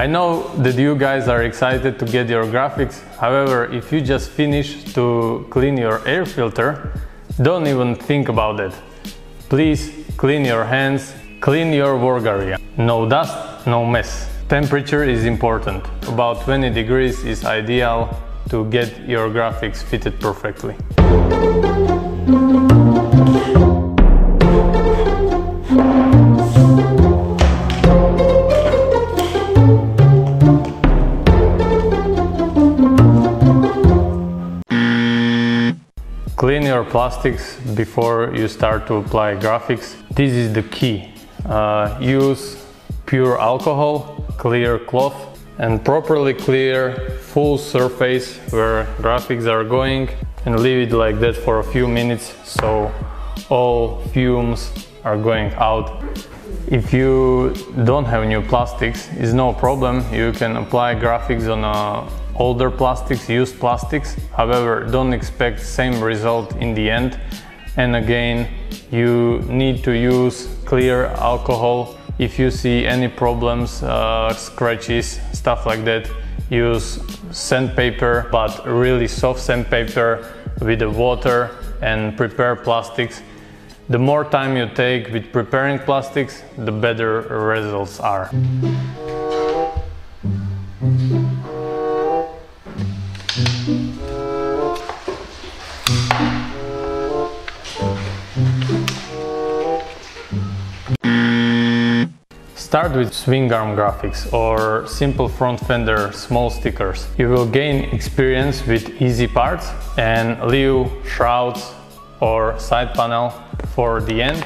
I know that you guys are excited to get your graphics, however, if you just finished to clean your air filter, don't even think about it. Please clean your hands, clean your work area. No dust, no mess. Temperature is important. About 20 degrees is ideal to get your graphics fitted perfectly. Clean your plastics before you start to apply graphics. This is the key. Use pure alcohol, clear cloth, and properly clear full surface where graphics are going, and leave it like that for a few minutes so all fumes are going out. If you don't have new plastics, it's no problem. You can apply graphics on older plastics, used plastics. However, don't expect same result in the end. And again, you need to use clear alcohol. If you see any problems, scratches, stuff like that, use sandpaper, but really soft sandpaper with the water, and prepare plastics. The more time you take with preparing plastics, the better results are. Start with swing arm graphics or simple front fender small stickers. You will gain experience with easy parts and leave shrouds or side panel for the end.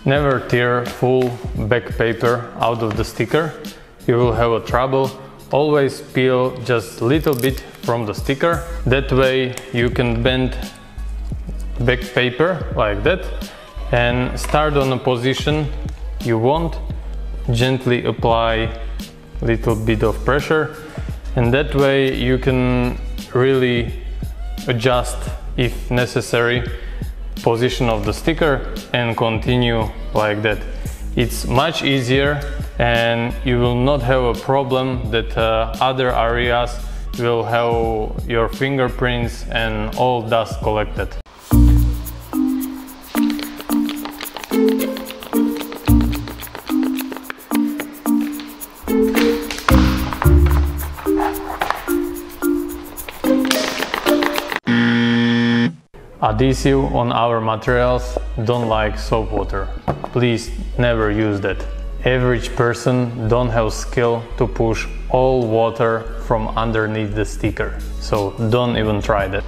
Never tear full back paper out of the sticker. You will have a trouble. Always peel just a little bit from the sticker. That way you can bend back paper like that and start on a position you want. Gently apply a little bit of pressure, and that way you can really adjust, if necessary, position of the sticker and continue like that. It's much easier, and you will not have a problem that other areas will have your fingerprints and all dust collected. Adhesive on our materials don't like soap water. Please never use that. Average person don't have skill to push all water from underneath the sticker, so don't even try that.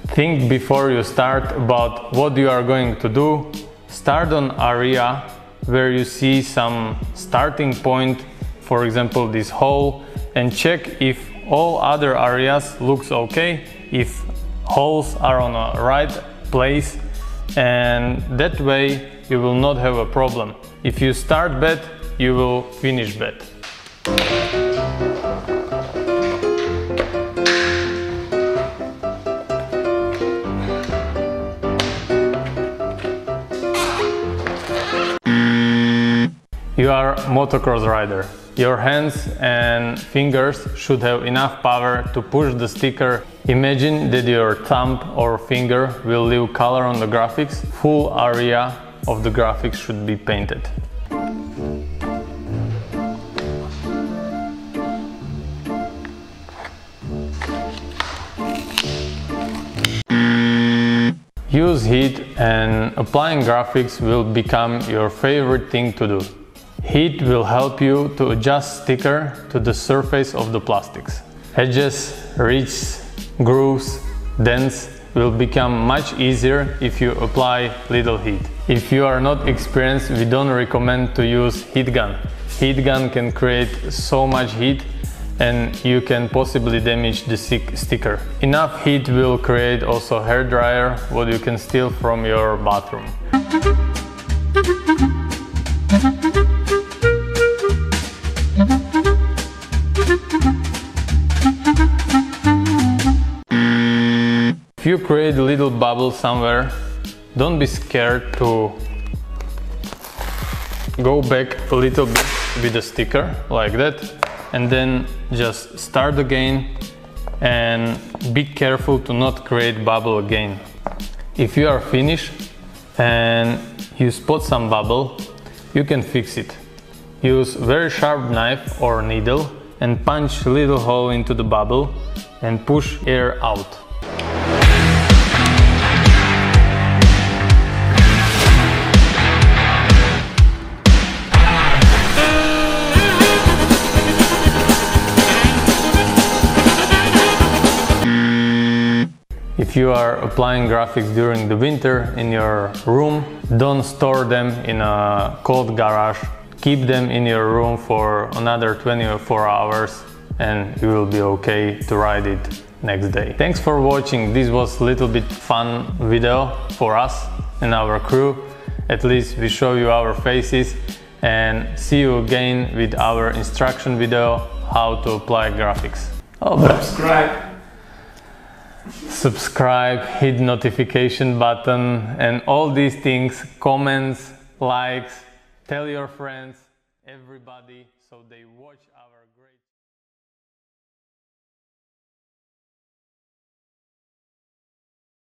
Think before you start about what you are going to do. Start on area where you see some starting point, for example this hole, and check if all other areas looks okay, if holes are on the right place, and that way you will not have a problem. If you start bad, you will finish bad. You are a motocross rider. Your hands and fingers should have enough power to push the sticker. Imagine that your thumb or finger will leave color on the graphics. Full area of the graphics should be painted. Use heat, and applying graphics will become your favorite thing to do. Heat will help you to adjust sticker to the surface of the plastics. Edges, ridges, grooves, dents will become much easier if you apply little heat. If you are not experienced, we don't recommend to use heat gun. heat gun can create so much heat and you can possibly damage the sticker. Enough heat will create also hair dryer, what you can steal from your bathroom. If you create a little bubble somewhere, don't be scared to go back a little bit with the sticker, like that, and then just start again and be careful to not create bubble again. If you are finished and you spot some bubble, you can fix it. Use very sharp knife or needle and punch a little hole into the bubble and push air out. If you are applying graphics during the winter in your room, don't store them in a cold garage. Keep them in your room for another 24 hours and you will be okay to ride it next day. Thanks for watching. This was a little bit fun video for us and our crew. At least we show you our faces, and see you again with our instruction video how to apply graphics. Subscribe, hit notification button and all these things, comments, likes, tell your friends, everybody, so they watch our great